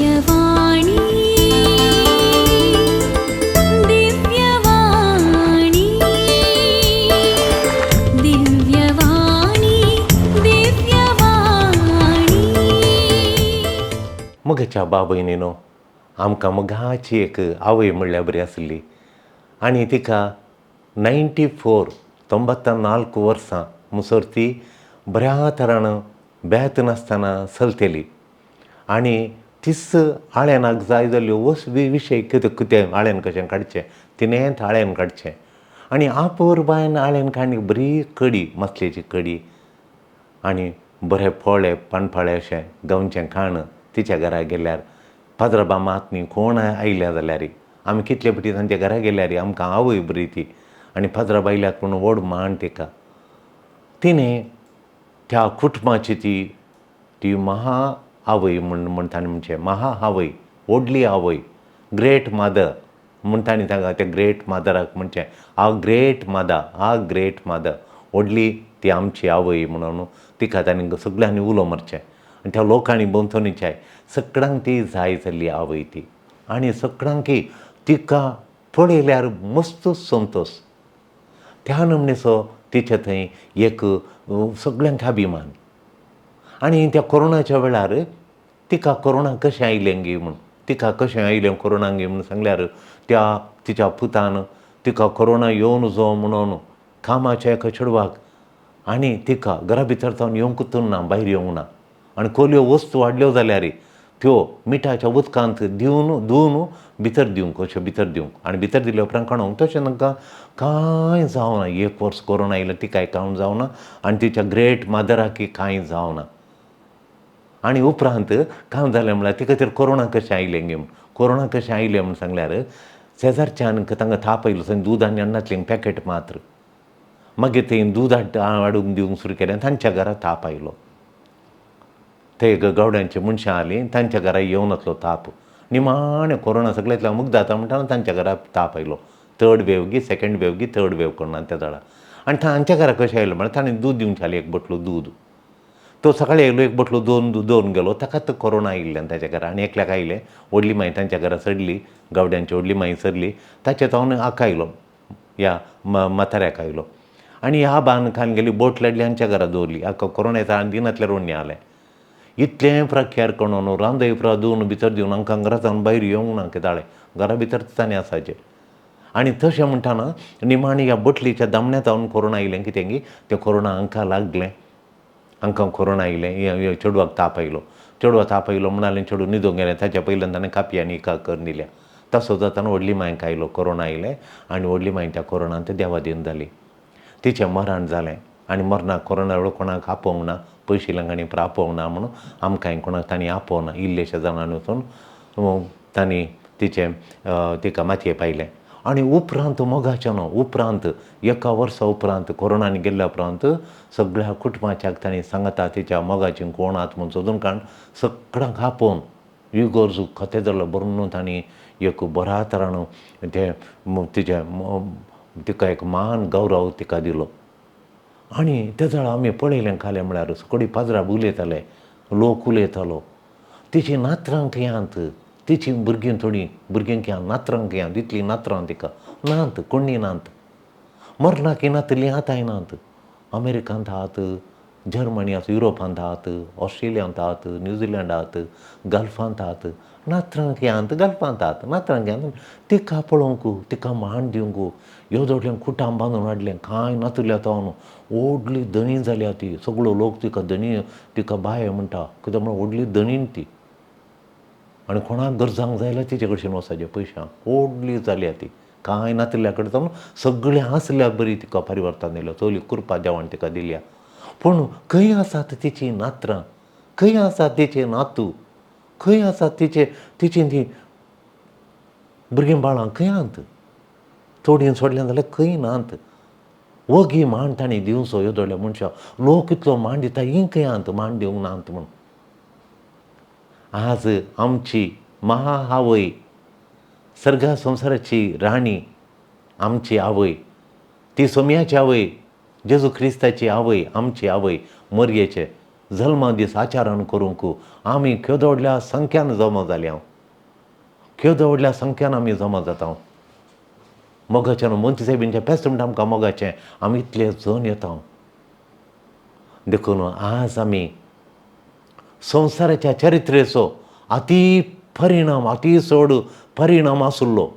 दिव्यवाणी दिव्यवाणी दिव्यवाणी दिव्यवाणी मगच्या बाबयनीनो आमकां मगाची एक आवय म्हणल्यार बरी आसली आनी तिका 94 वर्सां मुसोर ती बऱ्या तरान बेत नासतना चलतेली आनी तिस आळ्यानाक जाय जाल्यो विशय कितें आळ्यान कशें काडचें तिणेंत आळ्यान काडचें आनी आपोर बायन आळ्यान काडली बरी कडी मसलेची कडी आनी बरें फोळें पानफळें अशें गंवचें खाण तिच्या घरा गेल्यार पाद्रबा मात न्ही कोण आयल्या जाल्यार आमी कितले फावटी तांच्या घरा गेल्यार आमकां आवय बरी ती आनी पाद्रबा आयल्याक पूण व्हड मान तिका तिणें त्या कुटुंबाची ती महा आवय म्हणटानी म्हणजे महा आवय व्हडली आवय ग्रेट मदर म्हणटानी ताका त्या ग्रेट मदराक म्हणचें आ ग्रेट मदर व्हडली ती आमची आवय म्हणून तिका तांणी सगळ्यांनी उलो मारचें आनी त्या लोकांनी भोंवतणीच्याय सगळ्यांक ती जाय जाल्ली आवय ती आनी सगळ्यांक तिका पळयल्यार मस्त संतोश त्या नमनेचो तिच्या थंय एक सगळ्यांक अभिमान आनी त्या कोरोनाच्या वेळार तिका कोरोना कशें आयलें गे म्हूण तिका कशें आयलें कोरोना गे म्हूण सांगल्यार त्या तिच्या पुतान तिका कोरोना येवन जो म्हणून कामाच्या एका चेडवाक आनी तिका घरा भितर जावन येवंकूच ना भायर येवंक ना आनी कोल्यो वस्तू वाडल्यो जाल्यार त्यो मिठाच्या उदकांत धुवन भितर दिवंक अश्यो भितर दिवंक आनी भितर दिल्या उपरांत काडूंक तशें तांकां कांय जावना 1 वर्स कोरोना आयलो तिकाय कांय जावना आनी तिच्या ग्रेट मदराकय कांय जावना आनी उपरांत कांय जालें म्हळ्यार तिका तर कोरोना कशें आयलें गे म्हूण कोरोना कशें आयलें म्हूण सांगल्यार शेजारच्यान तांकां ताप आयलो थंय दूद आनी अन्नातलें पॅकेट मात्र मागीर थंय दूद हाडूंक दिवंक सुरू केलें तांच्या घरा ताप आयलो ते गावड्यांची मनशां आलीं तांच्या घरा येवन वतलो ताप निमाणें कोरोना सगळ्यांतल्यान मुक्त जाता म्हणटा तांच्या घरा ताप आयलो 3rd वेव गी 2nd वेव गी 3rd वेव कोरोना त्या झाडार आनी तांच्या घरा कशें आयलो म्हळ्यार ताणें दूद दिवंक आली 1 बटलो दूद तो सकाळीं येयलो 1 बटलो दोन गेलो ताकाच कोरोना आयिल्ल्यान ताच्या घरा आनी एकल्याक आयलें व्हडली माय तांच्या घरा सडली गावड्यांची व्हडली माय सरली ताचे जावन हाका आयलो ह्या म्हाताऱ्याक आयलो आनी ह्या बांदकान गेली बोट लाडली हांच्या घरा दवरली हाका कोरोनाच्या दिनांतल्यान रोडणी आलें इतलें प्रख्यार करून रांदय धुवन भितर दिवन हांकां घरा जावन भायर येवंक ना किताळें घरा भितर ताणें आसाचें आनी तशें म्हणटाना निमाणी ह्या बटलीच्या दामण्या जावन कोरोना आयलें कितें गी तें कोरोना हांकां लागलें हांकां कोरोना आयलें चेडवाक ताप आयलो म्हणालें चेडूं न्हिदूंक गेलें ताच्या पयल्यान ताणें कापी आनी करून दिल्या तसो जाताना व्हडली मांयक आयलो कोरोना आयलें आनी व्हडली मांय त्या कोरोनांत देवादीन जाली तिचें मरण जालें आनी मरणाक कोरोना वेळ कोणाक आपोवंक ना पयशिल्यांक आनी आपोवंक ना म्हणून आमकांय कोणाक तांणी आपोवना इल्लेशा जाणांनी वचून तांणी तिका मातये पायलें आनी उपरांत मोगाचें न्हू उपरांत 1 वर्सा उपरांत कोरोनान गेल्ल्या उपरांत सगळ्या कुटुंबाच्याक तांणी सांगता तिच्या मोगाचीं कोण आत म्हूण सोदून काडून सगळ्यांक आपोवन इगोर्ज खतें जालो बरो तांणी एक बऱ्या तरान तिका एक मान गौरव तिका दिलो आनी तेजो आमी पळयलें खालें म्हळ्यार सगळीं पाजरां उलयताले लोक उलयतालो तिची नात्रांक यांत तिची भुरगीं थोडीं भुरग्यांक या नात्रांक यांत इतलीं नात्रां तिका नात कोणी नात मरणाक नातलीं आतांय नात अमेरिकांत आहात जर्मनी आहात युरोपांत आहात ऑस्ट्रेलियांत आहात न्यूझिलंड आहात गल्फांत आहात नात्रांक यांत गल्फांत आहात नात्रांक यांत तिका पळोवंक तिका मान दिवंक येदोडलें कुटाम बांदून हाडलें कांय नातल्या जावन व्हडली धणी जाल्या ती सगळो लोक तिका धणी तिका बाय म्हणटा कित्याक म्हळ्यार व्हडली धणीन ती आनी कोणाक गरजांक जाय जाल्यार तिचे कडच्यान वचपाचें पयशांक व्हडली जाल्या ती कांय नातल्या कडेन जावन सगळें आसल्यार बरी तिका परिवर्तन दिलो चवली कुरपा देवान तिका दिल्या पूण खंय आसात तिचीं नात्रां खंय आसात तिचें नातू खंय आसात तिचीं तीं भुरगीं बाळां खंय आहात थोडीं सोडल्यां जाल्यार खंय नात वगी मान तांणी दिवचो येदोळ्या मनशाक लोक इतलो मान दिता ही खंय आहात मान दिवंक नात म्हूण आज आमची महा आवय सर्गा संवसाराची राणी आमची आवय ती सोम्याची आवय जेजू क्रिस्ताची आवय आमची आवय मरयेचे जल्मा दीस आचरण करूंक आमी केदो व्हडल्या संख्यान जमा जाल्या केदो व्हडल्या संख्यान आमी जमा जाता मोगाचें मोंती साहेबींचें फेस्त म्हणटा आमकां मोगाचें आमी इतले जण येता देखून आज आमी संवसाराच्या चरित्रेचो अती चड परिणाम आसुल्लो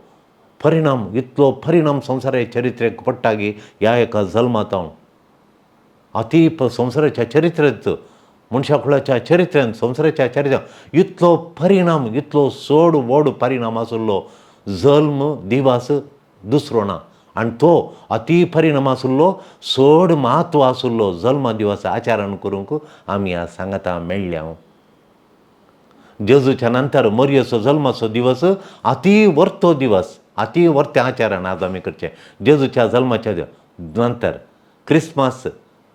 इतलो परिणाम संवसाराच्या चरित्रेक पडटा की ह्या एका जल्मांत संवसाराच्या चरित्रेंत मनशाकुळाच्या चरित्र्यांत संवसाराच्या चरित्र्यांत इतलो चड व्हड परिणाम आसुल्लो जल्म दिवस दुसरो ना आनी तो अती परिणाम आसुल्लो चड म्हत्व आसुल्लो जल्म दिवस आचरण करूंक आमी आज सांगता मेळ्ळ्या जेजूच्या नंतर मरियेचो जल्माचो दिवस अती वर्तें आचरण आज आमी करचें जेजूच्या जल्माच्या नंतर क्रिस्मस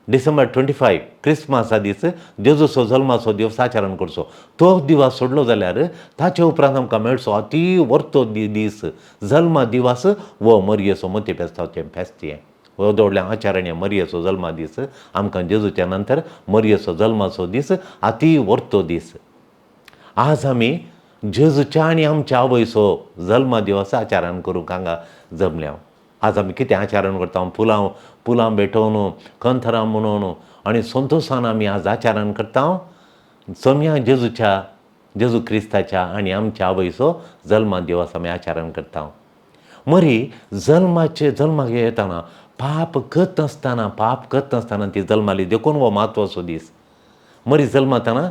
डिसेंबर 25 क्रिस्मसा दीस जेजूचो जल्माचो दिवस आचरण करचो तो दिवस सोडलो जाल्यार ताचे उपरांत आमकां मेळचो अती वर्तो दीस जल्मा दिवस वो मरियेचो मोती फेस्ताचें फेस्त हें व्हड व्हडलें आचरण हें मरियेचो जल्मा दीस आमकां जेजूच्या नंतर मरियेचो जल्माचो दीस अती वर्तो दीस आज आमी जेजूच्या आनी आमच्या आवयचो जल्मा दिवस आचरण करूंक हांगा जमल्या आज आमी कितें आचरण करता फुलां भेटोवन कंथरां म्हणून आनी संतोशान आमी आज आचरण करता सोम्या जेजू क्रिस्ताच्या आनी आमच्या आवयचो जल्मा दिवस आमी आचरण करता मरी जल्माक येताना पाप करत नासतना ती जल्माली देखून हो म्हत्वाचो दीस मरी जल्मातना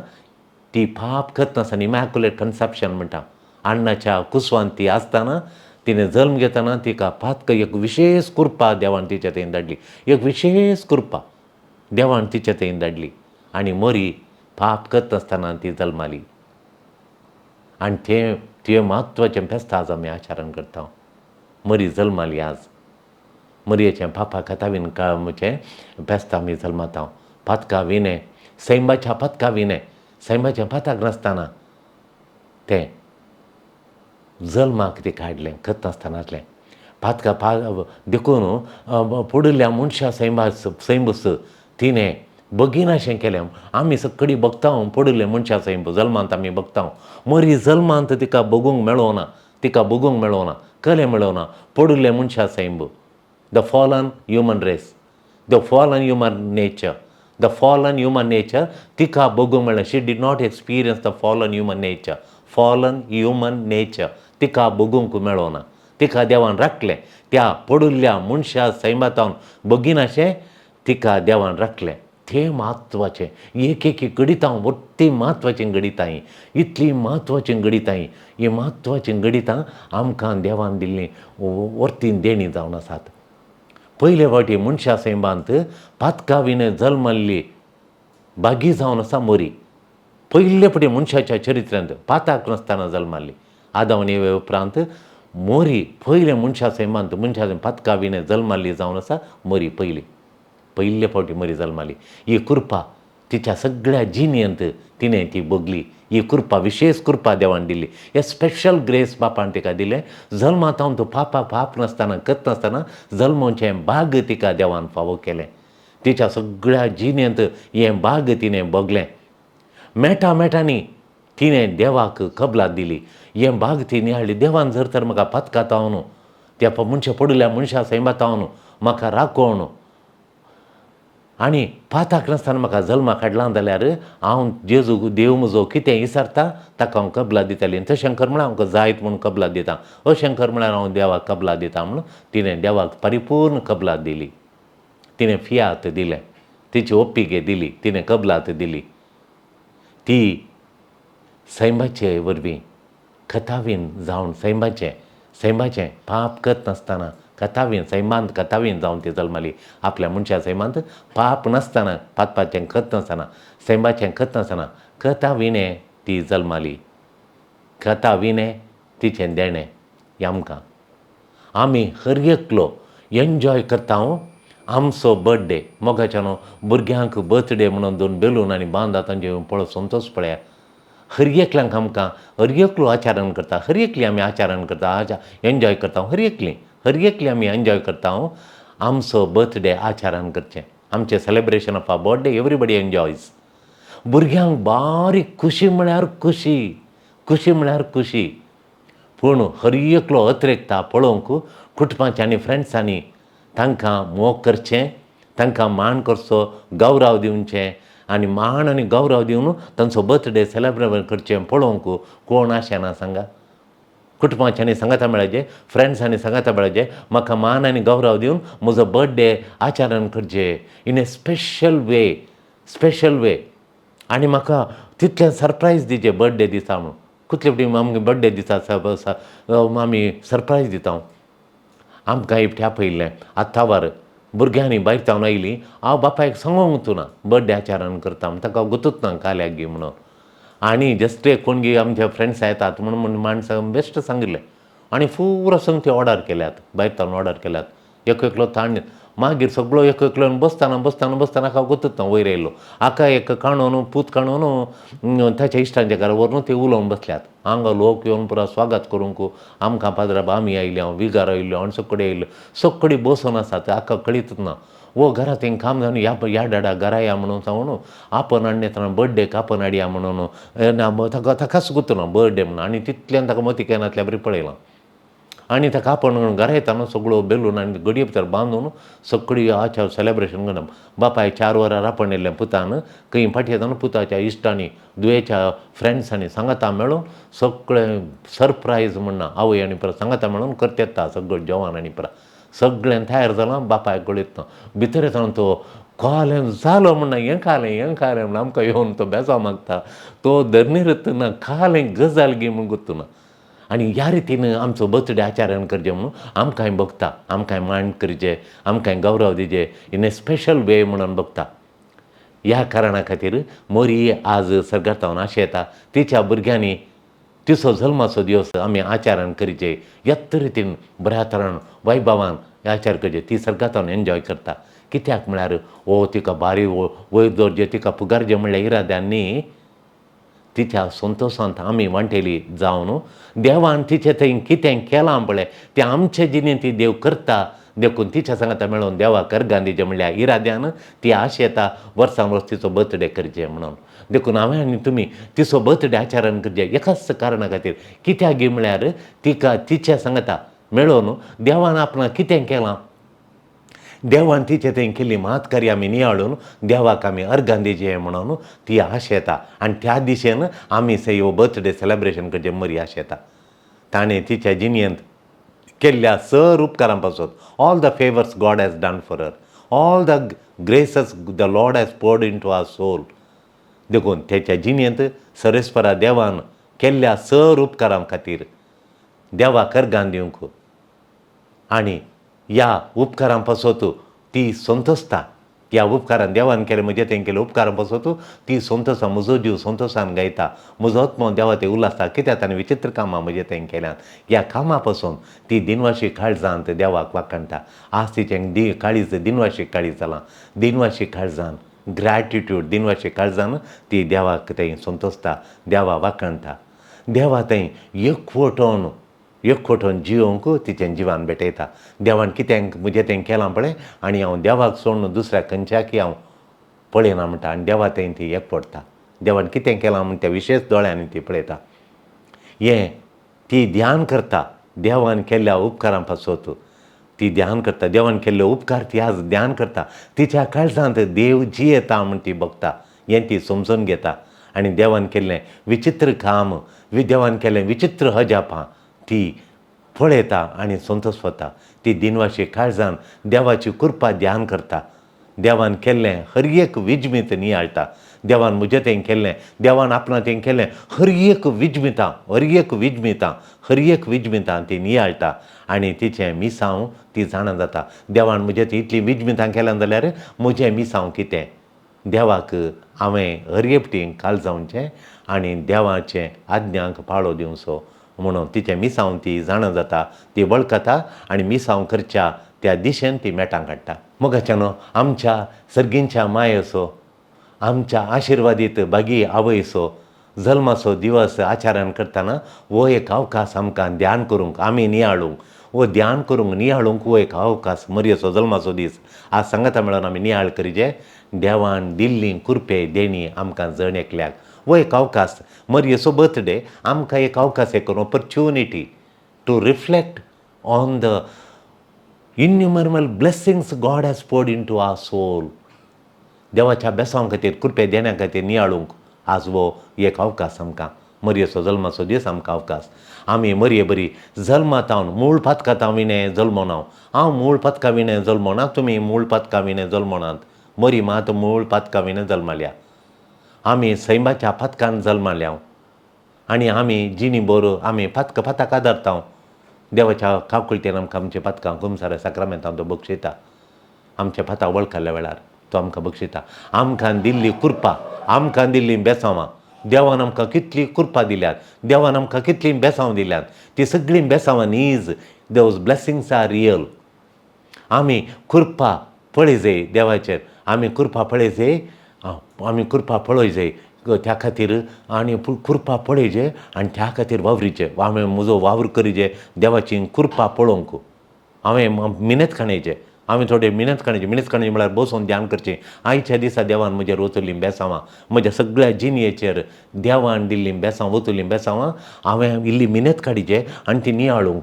ती पाप करत नासतना इमॅक्युलेट कन्सेप्शन म्हणटा अण्णाच्या कुसवान ती आसतना तिणें जल्म घेतना तिका पातक एक विशेष कृपा देवान तिच्या थंय धाडली एक विशेष कृपा देवान तिच्या थंय धाडली आनी मरी पाप करत नासतना ती जल्माली आनी ते म्हत्वाचें फेस्त आज आमी आचरण करता मरी जल्माली आज मरयेचें पापा कथावीन काळचें फेस्त आमी जल्माता पातका विणे सैमाच्या पातका विणे सैमाचें पाताक नासतना तें जल्माक ती काडलें करत नासतनातलें पातका देखून पडिल्ल्या मनशा सैंबस तिणें बगीनाशें केलें आमी सगळीं बगता पडिल्ले मनशा सैंब जल्मांत आमी बगता मरी जल्मांत तिका बगूंक मेळोना कले मेळोना पडिल्ले मनशा सैंब the fallen human race the fallen human nature तिका बगूंक मेळना she did not experience the fallen human nature तिका बगूंक मेळोना तिका देवान राखलें त्या पडिल्ल्या मनशा सैमातावन बगीनाशें तिका देवान राखलें तें म्हत्वाचें एक गणितां वट्टी म्हत्वाचीं गणितां इतलीं म्हत्वाचीं गणितां हीं म्हत्वाचीं गणितां आमकां देवान दिल्लीं वर्तीन देणी जावन आसात पयले फावटी मनशा सैमांत पातका विणे जल्मल्ली बागी जावन आसा मरी पयले फावटी मनशाच्या चरित्रांत पाताक नासतना जल्माली आदाम आनी एवे उपरांत मोरी पयले मनशा सैमांत पातका विणे जल्माली जावन आसा मरी पयले फावटी मरी जल्माली ही कृपा तिच्या सगळ्या जिणेंत तिणें ती भोगली ही कृपा विशेष कृपा देवान दिल्ली हे स्पेशल ग्रेस बापान तिका दिलें जल्मांत तूं पाप नासतना करत नासतना जल्माचें भाग तिका देवान फावो केलें तिच्या सगळ्या जिणेंत हें भाग तिणें भोगलें मेटांनी तिणें देवाक कबलात दिली हें भाग ती निहाळ्ळी देवान जर तर म्हाका पातकातावन त्या मनशा पडिल्ल्या मनशा सैमातावन म्हाका राखोवन आनी पाताक नासतना म्हाका जल्मा काडला जाल्यार हांव जेजू देव म्हजो कितें विचारता ताका हांव कबलात दिताली तशें कर म्हळ्यार हांव जायत म्हूण कबलात दितां अशें कर म्हळ्यार हांव देवाक कबलात दितां म्हूण तिणें देवाक परिपूर्ण कबलात दिली तिणें फियात दिलें तिची ओप्पिगे दिली तिणें कबलात दिली ती सैमाचे वरवीं कथावीन जावन सैमाचें पाप करत नासतना सैमांत कथावीन जावन ती जल्माली आपल्या मनशा सैमांत पाप नासतना पातपाचें करत नासतना सैमाचें करत नासतना कथा विणे ती जल्माली कथा विणे तिचें देणें हें आमकां आमी हर एकलो एन्जॉय करता आमचो बर्थडे मोगाच्यान भुरग्यांक बर्थडे म्हणून दोन बेलून आनी बांदा तांचे पळोवन संतोश पळया हर एकल्यांक आमकां हर एकलो आचरण करता हर एकली आमी आचरण करता एन्जॉय करता हर एकली आमी एन्जॉय करता आमचो बर्थडे आचरण करचें आमचें celebration of a birthday everybody enjoys भुरग्यांक बारीक खुशी म्हळ्यार खुशी. पूण हर एकलो अत्रेकता पळोवंक कुटुंबाच्या आनी फ्रेंड्सांनी तांकां मोग करचें, तांकां मान करचो, गौरव दिवचें आनी मान आनी गौरव दिवन तांचो बर्थडे सेलेब्रेट करचें पळोवंक कोण आशेना सांगा. कुटुंबाच्यांनी सांगाता मेळचें, फ्रेंड्सांनी सांगाता मेळचें, म्हाका मान आनी गौरव दिवन म्हजो बर्थडे आचरण करचें इन ए स्पेशल वे आनी म्हाका तितलें सरप्रायज दिचें बर्थडे दिसा म्हणून. कुतले फावटी आमगे बर्थडे दिसा आमी सरप्रायज दिता. आमकां एकटे आपयल्लें आतांवार भुरग्यांनी भायर जावन आयलीं, हांव बापायक सांगूंक वचूना बर्थडे आचरण करता म्हण, ताका गुतूच ना काल्याक गी म्हणून. आनी जस्ट कोण गी आमचे फ्रेंड्स येतात म्हणून माणसां बेश्ट सांगिल्लें आनी पुरो संगती ऑर्डर केल्यात, भायर जावन ऑर्डर केल्यात. एकलो ताण मागीर सगळो एकलो बसताना हाका गुतूच ना वयर येयलो. हाका एक काणून पूत काणून ताच्या इश्टांच्या घरा व्हरून ते उलोवन बसल्यात. हांगा लोक येवन पुरो स्वागत करूंक आमकां पाद्राबा आमी आयल्या, विगार आयल्यो आनी सकडे बसून आसात. हाका कळीतच ना. वो घरा तें काम जावन या डाडा घरा या म्हणून सांगून आपण हाडनेतना बर्थडेक आपण हाडया म्हणून ताकाच गुतूना बर्थडे म्हणून. आनी तितल्यान ताका मती केन्नातल्या बरी पळयलां. आनी ताका आपण घरा येताना सगळो बेलून आनी गडये भितर बांदून सगळी आच्या सेलेब्रेशन करना. बापाय 4 वरां रांपण येयल्लें पुतान खंय फाटी येताना पुताच्या इश्टांनी दुयेच्या फ्रेंड्सांनी सांगाता मेळून सगळें सरप्रायज म्हणना आवय आनी पुरा सांगाता मेळून करता येता सगळें जेवण आनी पुरा सगळें तयार जालां. बापायक कळयत ना. भितर येताना तो कालें जालो म्हणना हें खालें म्हणून आमकां येवन तो बेजाव मागता. तो धरणीर ना खालें गजाल गी म्हूण गुतूना. आनी ह्या रितीन आमचो बर्थडे आचरण करचें म्हणून आमकांय बघता, आमकांय मान करचें, आमकांय गौरव दिचें इन ए स्पेशल वे म्हणून बघता. ह्या कारणा खातीर मोरी आज सर्गातावन आशेता तिच्या भुरग्यांनी तिचो जल्माचो दिवस आमी आचरण करचें. येत रितीन बऱ्या तरान वैभवान आचार करचें. ती सर्गातावन एन्जॉय करता. कित्याक म्हळ्यार तिका बारी वयर दवरचें, तिका पुगारचें म्हणल्यार इराद्यांनी तिच्या संतोशांत आमी वांटेली जावन देवान तिचे थंय कितें केलां पळय तें आमचे जिणेंत ती देव करता. देखून तिच्या सांगाता मेळून देवाक अर्घां दिचें म्हणल्यार इराद्यान ती आशेता वर्सान वर्स तिचो बर्थडे करचें म्हणून. देखून हांवें आनी तुमी तिचो बर्थडे आचरण करचें एकाच कारणा खातीर. कित्याक गी म्हळ्यार तिका तिच्या सांगाता मेळून देवान आपणाक कितें केलां, देवान तिचे थंय केल्ली मातकारी आमी नियाळून देवाक आमी अर्घां दिचें म्हणून ती आशेता. आनी त्या दिशेन आमी हो बर्थडे सेलेब्रेशन करचें मरी आशेता. ताणें तिच्या जिणेंत केल्ल्या सर उपकारां पासून all the favours God has done for her, all the graces the Lord has poured into our soul. देखून तेच्या जिणेंत सरेस्परा देवान केल्ल्या सर उपकारां खातीर देवाक अर्घां दिवंक आनी ह्या उपकारां पासत ती संतोसता. ह्या उपकारान देवान केलें म्हजें तें केलें उपकारां पासत ती संतोसा. म्हजो जीव संतोशान गायता, म्हजो आत्मो देवा ते उल्हासता. कित्याक ताणें विचित्र कामां म्हजें तें केल्यात. ह्या कामां पासून ती दिनवाशी काळजांत देवाक वाखणटा. आज तिचें काळीज दिनवाशी काळीज जालां. दिनवाशी काळजान ग्रॅटिट्यूड दिनवाशी काळजान ती देवाक थंय संतोसता, देवा वाखणटा. देवा थंय एकवटून जिवंक तिचें जिवान भेटयता. देवान कितें म्हजें तें केलां पळय आनी हांव देवाक सोडून दुसऱ्या खंयच्याकय हांव पळयना म्हणटा आनी देवा थंय ती एकवटता. देवान कितें केलां म्हण त्या विशेश दोळ्यांनी ती पळयता. हें ती ध्यान करता. देवान केल्ल्या उपकारां पासत ती ध्यान करता. देवान केल्ले उपकार ती आज ध्यान करता. तिच्या काळजांत देव जियेता म्हण ती बघता. हें ती समजून घेता. आनी देवान केल्लें विचित्र काम, देवान केल्लें विचित्र अजापां ती पळयता आनी संतोश जाता. ती दिनवाशी काळजान देवाची कृपा ध्यान करता. देवान केल्लें हर एक विजमीत नियाळटा. देवान म्हजें तें केल्लें, देवान आपणा तें केल्लें हर एक विजमितां ती नियाळटा आनी तिचें मिसांव ती जाणा जाता. देवान म्हजें ती इतलीं विजमितां केल्यां जाल्यार म्हजें मिसांव कितें. देवाक हांवें हर एकटीं काळजावचें आनी देवाचें आज्ञांक पाळो दिवचो म्हणून तिचें मिसांव ती जाणा जाता, ती वळखता आनी मिसांव करच्या त्या दिशेन ती मेटां काडटा. मोगाच्यानो आमच्या सर्गींच्या मायेचो, आमच्या आशिर्वादीत बागी आवयचो जल्माचो दिवस आचरण करतना हो एक अवकाश आमकां ध्यान करूंक, आमी नियाळूंक, वो ध्यान करूंक नियाळूंक वो एक अवकाश मरयेचो जल्माचो दीस आज सांगाता मेळोन आमी नियाळ करीचे देवान दिल्ली कृपे देणी आमकां जण एकल्याक वो एक अवकाश मरयेचो बर्थडे आमकां एक अवकाश एक opportunity to reflect on the innumerable blessings God has poured into our soul. देवाच्या बेसांव खातीर कृपे देण्या खातीर नियाळूंक आज वो एक अवकाश आमकां मरयेचो जल्माचो दीस आमकां अवकाश. आमी मरये बरी जल्मात हांव मूळ पथकां विणें जल्मो ना हांव मूळ पथकां विणें जल्मो ना तुमी मूळ पथकां विणें जल्मोनात मरी मात मूळ पथकां विणें जल्माल्या आमी सैमाच्या पथकान जल्माल्या आनी आमी जिणी बरो आमी पथकां धरता देवाच्या काकुळटेन आमकां आमच्या पथकां कुमसारा साक्रामेंतां तो बक्षिता आमच्या पथां वळखल्या वेळार तो आमकां बक्षिता आमकां दिल्ली कृपा आमकां दिल्ली बेसांवां देवान आमकां कितली कृपा दिल्यात देवान आमकां कितली बेसांव दिल्यात ती सगळीं बेसांवां नीज दोज ब्लेसिंग्स आर रियल. आमी कृपा पळय जाय देवाचेर आमी कृपा पळय जाय आमी कृपा पळय जाय त्या खातीर आनी कृपा पळयचे आनी त्या खातीर वावरीचे हांवें म्हजो वावर करीचे देवाची कृपा पळोवंक हांवें मिनतखाणेचे हांवें थोडे मिनतखाणेचे म्हळ्यार बसून ध्यान करचें आयच्या दिसा देवान म्हजेर वचुल्लीं बेसांवां म्हज्या सगळ्या जिणयेचेर देवान दिल्लीं बेसांव वचुल्लीं बेसांवां हांवें इल्ली मिनत काडीचे आनी ती नियाळूंक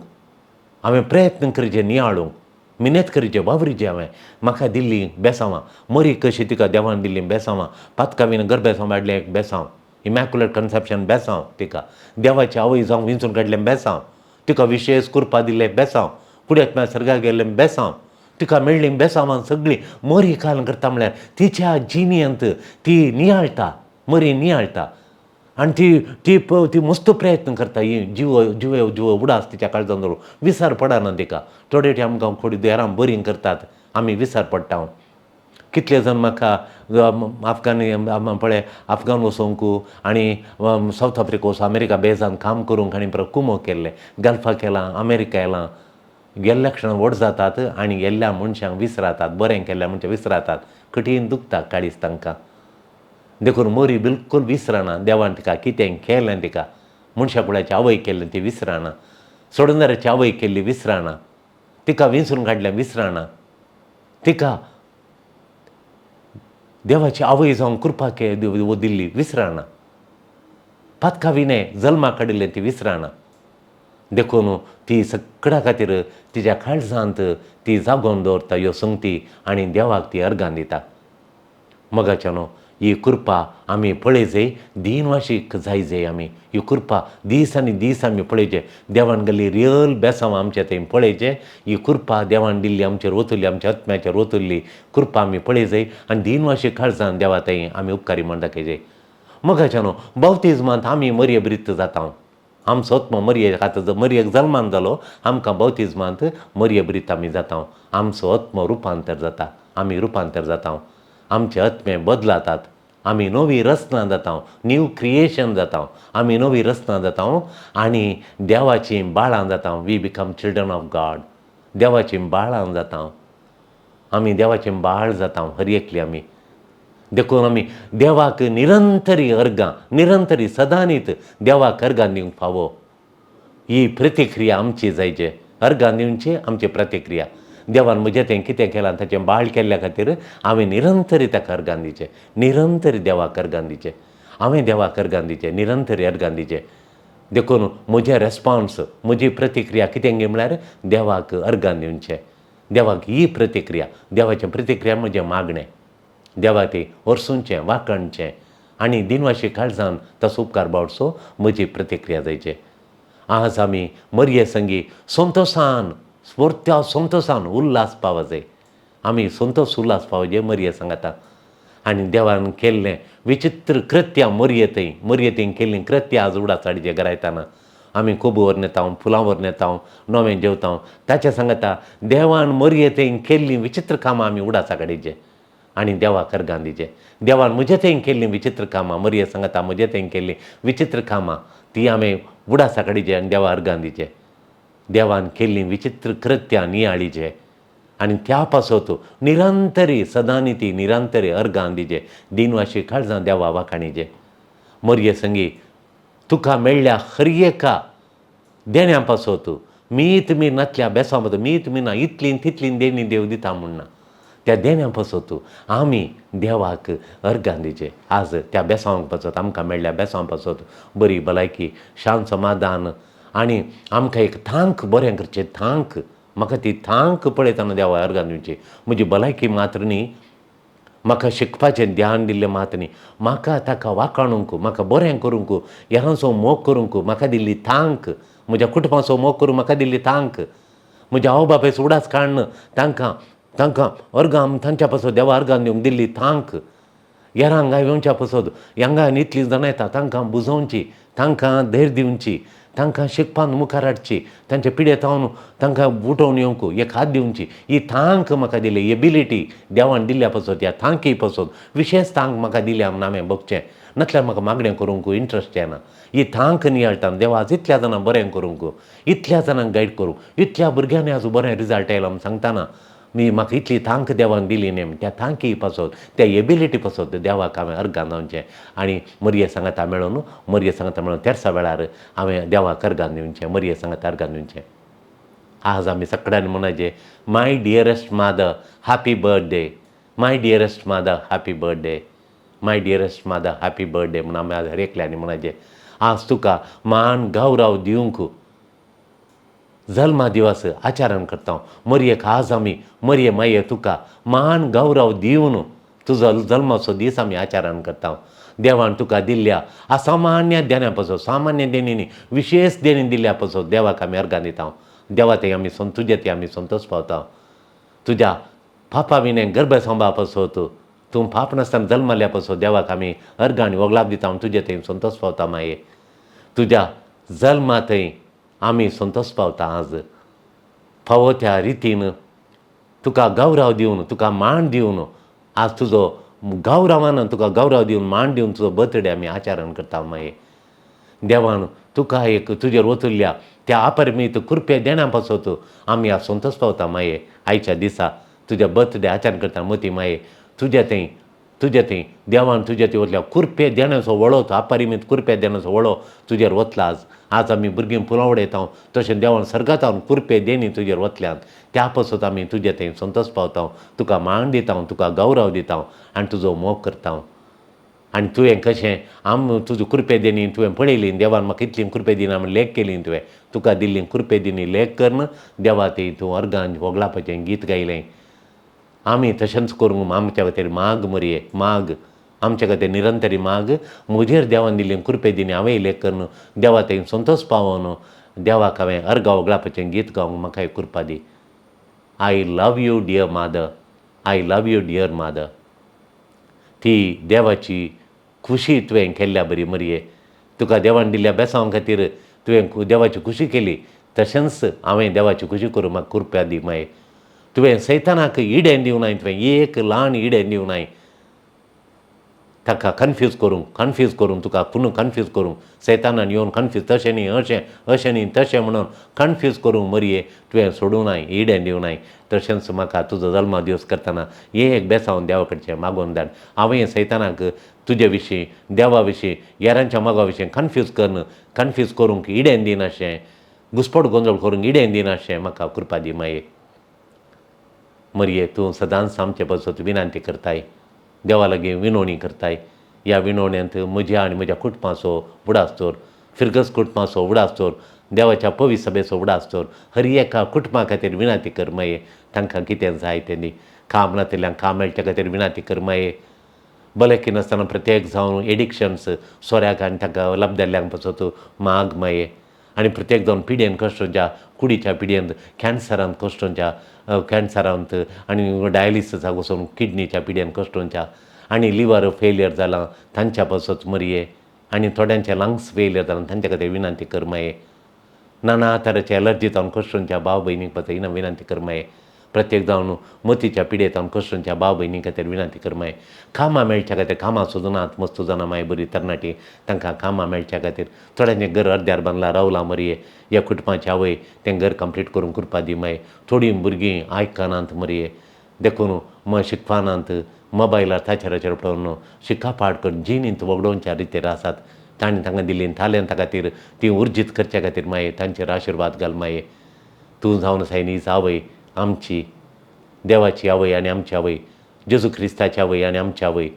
हांवें प्रयत्न करचे नियाळूंक मिनत करीचे वावरीचे हांवें म्हाका दिल्लीं बेसांवां मरी कशी तिका देवान दिल्लीं बेसांवां पथकां विणें गर्भेसांव हाडलें एक बेसांव इमॅक्युलेट कन्सेप्शन बेसांव तिका देवाची आवय जावं विंचून काडलें बेसांव तिका विशेश कृपा दिल्लें बेसांव कुड्यात्म्या सर्गाक गेल्लें बेसांव तिका मेळ्ळीं बेसांवां सगळीं मरी काल करता म्हळ्यार तिच्या जिणयेंत ती नियाळटा मरी नियाळटा आनी ती मस्त प्रयत्न करता ही जिव उडास तिच्या काळजांत दवरून विसर पडना तिका थोडे टी आमकां थोडी देरां बरीं करतात आमी विसर पडटा. कितले जण म्हाका पळय अफगान वचोंक आनी सावथ आफ्रिका वचूं अमेरिका बेजान काम करूंक आनी परत कुमो केल्ले गल्फाक येलां अमेरिका येलां गेल्ल्या क्षणां व्हड जातात आनी गेल्ल्या मनशांक विसरातात बरें केल्ल्या मनशांक विसरातात कठीण दुखता काळीज तांकां देखून मरी बिलकूल विसरना देवान तिका कितें केलें तिका मनशा कुळाची आवय केल्लें ती विसरना सोडूनदाराची आवय केल्ली विसरना तिका विंचून काडलें विसरना तिका देवाची आवय जावन कृपा दिल्ली विसरना पथकां विणें जल्माक काडिल्लें ती विसरना देखून ती सगळ्या खातीर तिच्या काळजांत ती जागोवन दवरता ह्यो संगती आनी देवाक ती अर्गां दिता. मगाच्यानो ही कृपा आमी पळय जाय दिनवाशीक जाय जाय आमी ही कृपा दीस आनी दीस आमी पळयचे देवान गेल्ली रियल बेसांव आमच्या थंय पळयचे ही कृपा देवान दिल्ली आमचेर वतुल्ली आमच्या आत्म्याचेर वतुल्ली कृपा आमी पळय जाय आनी दिनवाशीक काळजान देवा थंय आमी उपकारी म्हण दाखयचे. मगाच्यानो बावतिजमांत आमी मरये ब्रित जाता आमचो आत्मो मरये खातीर मरयेक जल्मान जालो आमकां बावतिजमांत मरये ब्रित आमी जाता आमचो आत्मो रुपांतर जाता आमी रुपांतर जाता आमचे आत्मे बदलातात आमी नवी रचना जाता न्यू क्रिएशन जाता आमी नवी रचना जाता आनी देवाचीं बाळां जाता we become children of God देवाचीं बाळां जाता आमी देवाचें बाळ जाता हर एकली आमी देखून आमी देवाक निरंतरी अर्गां निरंतरी सदांनीत देवाक अर्गां दिवंक फावो ही प्रतिक्रिया आमची जायचे अर्गां दिवची आमची प्रतिक्रिया देवान म्हजें तें कितें केलां ताचें बाळ केल्ल्या खातीर हांवें निरंतरी ताका अर्गां दिचें निरंतरी देवाक अर्गां दिचें हांवें देवाक अर्गां दिचें निरंतरी अर्गां दिचें देखून म्हजें रेस्पॉन्स म्हजी प्रतिक्रिया कितें गे म्हळ्यार देवाक अर्गां दिवचें देवाक ही प्रतिक्रिया देवाचें प्रतिक्रिया म्हजें मागणें देवाक ती वर्सूंचें वाकणचें आनी दिनवाशी काळजान तसो उपकार बावडचो म्हजी प्रतिक्रिया जायचें. आज आमी मरये संगी संतोशान स्फूर्त्या संतोशान उल्हास पावो जाय आमी संतोश उल्हास पावचे मरये सांगाता आनी देवान केल्लें विचित्र कृत्यां मरये थंय केल्लीं कृत्यां आज उडास हाडचे गरायताना आमी खूब वर नेता फुलां वर नेता नवें जेवता ताचे सांगता देवान मरये थंय केल्लीं विचित्र कामां आमी उडासा काडीचे आनी देवाक अर्गां दिचें देवान म्हजे थंय केल्लीं विचित्र कामां मरये सांगता म्हजे थंय केल्लीं विचित्र कामां ती आमी उडासा काडीचे आनी देवा अर्गां दिचें देवान केल्लीं विचित्र कृत्यां नियाळीचे आनी त्या पासत निरंतरी सदांनी ती निरंतरी अर्गां दिचें दिनवाशी काळजां देवा वाखाणीचें. मरये संगी तुका मेळ्ळ्या हर एका देण्या पासत मीत मी नतल्या बेसां बद्दल मीत मी ना इतलीन तितलीन देणी देव दिता म्हण ना त्या देण्या पासत आमी देवाक अर्गां दिवचे. आज त्या बेसांवाक पासत आमकां मेळ्ळ्या बेसां पासत बरी भलायकी शांत समाधान आनी आमकां एक थांक बरें करचें थांक म्हाका ती थांक पळयतना देवा अर्गां दिवची. म्हजी भलायकी मात्र न्ही म्हाका शिकपाचें ध्यान दिल्लें मात न्ही म्हाका ताका वाखाणूंक म्हाका बरें करूंक हेरांचो मोग करूंक म्हाका दिल्ली थांक म्हज्या कुटुंबाचो मोग करूंक म्हाका दिल्ली थांक म्हज्या आवय बापायचो उडास काडन तांकां अर्गां तांच्या पासत देवा अर्गां दिवंक दिल्ली थांक हेरांक येवच्या पासत हांगा इतलीं जाणां येता तांकां बुजोवची तांकां धैर्य दिवची तांकां शिकपान मुखार हाडची तांचे पिडेतावन तांकां उठोवन येवंक एक हात दिवची ही थांक म्हाका दिली एबिलिटी देवान दिल्ल्या पासत ह्या थांकी पासत विशेष थांक म्हाका दिल्या म्हूण हांवें बगचें नातल्यार म्हाका मागणें करूंक इंट्रस्ट येना. ही थांक नियाळटान देवा आज इतल्या जाणां बरें करूंक इतल्या जाणांक गायड करूंक इतल्या भुरग्यांनी आज बरें रिजल्ट येयलो म्हूण सांगतना म्हाका इतली थांक देवान दिली न्ही त्या थांकी पासत त्या एबिलिटी पासत देवाक हांवें अर्गां जावचें आनी मरये सांगाता मेळोन मरये सांगाता मेळोन तेर्सा वेळार हांवें देवाक अर्गां दिवचें मरये सांगाता अर्गां दिवचें. आज आमी सगळ्यांनी म्हणचें माय डियरस्ट मादर हॅपी बर्थडे माय डियरस्ट मादर हॅपी बर्थडे माय डियरस्ट मादर हॅपी बर्थडे म्हूण आमी आज हर एकल्यांनी म्हणचें. आज तुका मान गौरव दिवंक जल्मा दिवस आचरण करता मरयेक आज आमी मरये माये तुका मान गौरव दिवन तुजो जल्माचो दीस आमी आचरण करता. देवान तुका दिल्ल्या असामान्य देण्या पासत सामान्य देणींनी विशेष देणी दिल्ल्या पासत देवाक आमी अर्गां दिता. देवा ते आमी तुजे ते आमी संतोश पावता. तुज्या पापा विने गर्भ सांबाळ पासत तूं पाप नासतना जल्मल्या पासत देवाक आमी अर्गां आनी वगलाप दिता तुजे थंय संतोश पावता माये. तुज्या जल्मा थंय आमी संतोश पावता. आज फावो त्या रितीन तुका गौरव दिवन तुका मान दिवन आज तुजो गौरवान तुका गौरव दिवन मान दिवन तुजो बर्थडे आमी आचरण करता माये. देवान तुका एक तुजेर वतुल्ल्या त्या अपरिमीत कृपे देण्या पासत आमी आज संतोश पावता माये. आयच्या दिसा तुज्या बर्थडे आचरण करता मती माये तुजे थंय देवान तुजे थंय वतल्या कृपे देण्याचो वळो तो अपरिमीत कृपे देण्याचो वळो तुजेर वतला. आज आमी भुरगीं पुलावडयता तशें देवान सर्गातावन कृपे देणी तुजेर वतल्यान त्या पासत आमी तुजे थंय संतोश पावता तुका मान दिता तुका गौरव दिता आनी तुजो मोग करता. आनी तुवें कशें तुजो कृपे देणी तुवें पळयली देवान म्हाका इतली कृपे दिना म्हण लेख केली तुवें तुका दिल्ली कृपे दिनी लेख करन देवा थंय तूं अर्गां वगलापाचें गीत गायलें. आमी तशेंच करूंक आमच्या खातीर माग मरये माग आमच्या खातीर निरंतरी माग म्हजेर देवान दिल्ली कृपे दिनी हांवें लेख करन देवा थंय संतोश पावोन देवाक हांवें अर्गां वगलापाचें गीत गावंक म्हाका कृपा दी. आय लव यू डियर मादर आय लव यू डियर मादर. ती देवाची खुशी तुवें केल्ल्या बरी मरये तुका देवान दिल्ल्या बेसांव खातीर तुवें देवाची खुशी केली तशेंच हांवें देवाची खुशी करूंक म्हाका कृपा दी माये. तुवें सैतानाक इडें दिवनाय तुवें एक ल्हान इडें दिवनाय ताका कन्फ्यूज करूंक तुका पुनू कन्फ्यूज करूंक सैतानान येवन कन्फ्यूज तशें न्ही अशें न्ही तशें म्हणून कन्फ्यूज करूंक मरये तुवें सोडूनाय इडें दिवनाय. तशेंच म्हाका तुजो जल्मा दिवस करतना एक बेसांव देवा कडचें मागोवन धाड. हांवें सैतानाक तुजे विशीं देवा विशीं हेरांच्या मोगा विशीं कन्फ्यूज करूंक इडें दिनाशें घुसपट गोंदळ करूंक इडें दिनाशें म्हाका कृपा दी माये. मरये तूं सदांच आमचे पासत विनंती करताय देवा लागीं विनवणी करताय. ह्या विनवण्यांत म्हज्या आनी म्हज्या कुटुंबाचो उडास दवर फिरगस कुटुंबाचो उडास दवर देवाच्या पवित्र सभेचो उडास दवर हर एका कुटुंबा खातीर विनंती कर माये. तांकां कितें जाय तें दी काम नातिल्ल्यांक काम मेळच्या खातीर विनंती कर माये. भलायकी नासतना प्रत्येक जावन एडिक्शन्स सोऱ्याक आनी ताका लबदेल्ल्यांक पासत माग माये. आनी प्रत्येक जावन पिड्येन कश्टांच्या कुडीच्या पिड्येंत कॅन्सरांत कश्टांच्या कॅन्सरांत आनी डायलिसिसाक वचून किडनीच्या पिड्येन कश्टांच्या आनी लिवर फेलियर जालां तांच्या पासत मरये. आनी थोड्यांचे लंग्स फेलियर जालां तांचे खातीर विनंती कर माये. नाना तरांचे एलर्जी जावन कश्टांच्या भाव भयणीक पासत विनंती कर माये. प्रत्येक जावन मतीच्या पिडेतावन कश्टांच्या भाव भयणी खातीर विनंती कर माये. कामां मेळच्या खातीर कामां सोदनात मस्त जाणां माय बरी तरणाटी तांकां कामां मेळच्या खातीर थोड्यांचें घर अर्द्यार बांदलां रावलां मरये. ह्या कुटुंबाचे आवय तें घर कंप्लीट करूंक कृपा दी माये. थोडीं भुरगीं आयकनात मरये देखून शिकपानात मोबायलार ताचेर पळोवन शिका पाठ करून जिणींत वगडोवच्या रितीर आसात. तांणी तांकां दिल्लीं तालंता खातीर ती उर्जीत करच्या खातीर माये तांचेर आशिर्वाद घाल माये. तूं जावन सायनीच आवय आमची, देवाची आवय आनी आमची आवय, जेजू क्रिस्ताची आवय आनी आमची आवय.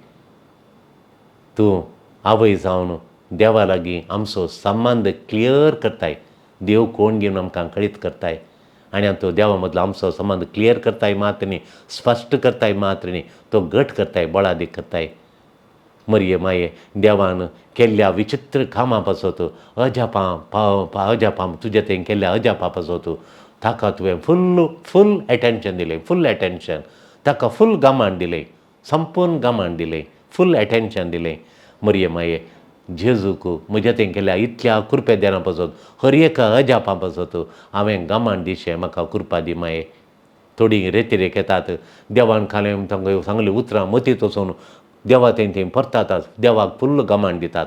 तूं आवय जावन देवा लागीं आमचो संबंद क्लियर करताय. देव कोण घेवन आमकां कळीत करताय आनी तो देवा मदलो आमचो संबंद क्लियर करताय मात्र न्ही, स्पश्ट करताय मात्र न्ही, तो घट करताय, बळादीक करताय. मरये माये, देवान केल्ल्या विचित्र कामां पासत अजापां तुज्या थंय केल्ल्या अजापां पासत ताका तुवें फूल एटेन्शन दिलें, फूल एटेन्शन. ताका फूल गमांड दिलें, संपूर्ण गमांड दिलें, फूल एटेन्शन दिलें. मरये माये, जेजूक म्हज्या थंय केल्ल्या इतल्या कृपे देना पासत हर एका अजापां पासत हांवें गमांड दिशें म्हाका कृपा दी माये. थोडीं रेतीरेक येतात, देवान खालें तांकां सांगलें उतरां मतींत वचून देवा थंय परतात, देवाक फुल्ल गमांड दितात.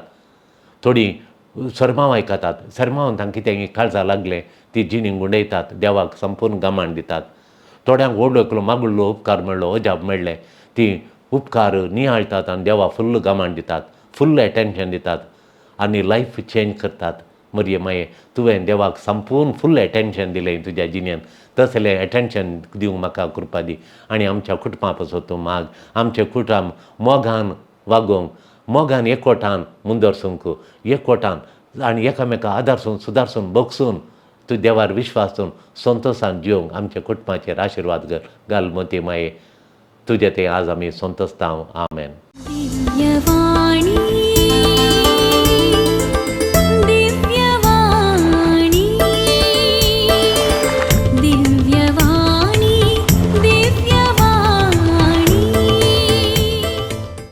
थोडीं सरमांव आयकतात, सरमांवान तांकां कितें काळजा लागलें ती जिणीक गुंडयतात, देवाक संपूर्ण गमांड दितात. थोड्यांक व्हडलो एकलो मागुल्लो उपकार मेळ्ळो, अजाप मेळ्ळें, ती उपकार नियाळटात आनी देवाक फुल्ल गमांड दितात, फुल्ल एटेन्शन दितात आनी लायफ चेंज करतात. मरये माये, तुवें देवाक संपूर्ण फुल्ल एटेन्शन दिलें तुज्या जिणेंत. तसलें एटेन्शन दिवंक म्हाका कृपा दी आनी आमच्या कुटुंबा पासत तूं माग. आमचें कुटुंब मोगान वागोवंक, मोगान एकवटान मुंदरसूंक, एकवटान आनी एकामेकां आदारसून सुदारसून बोगसून तूं देवार विश्वास दवरून संतोशान जिवंक आमच्या कुटुंबाचेर आशिर्वाद घाल मती माये. तुजे ते आज आमी संतोशतांव. आमेन. दिव्यवाणी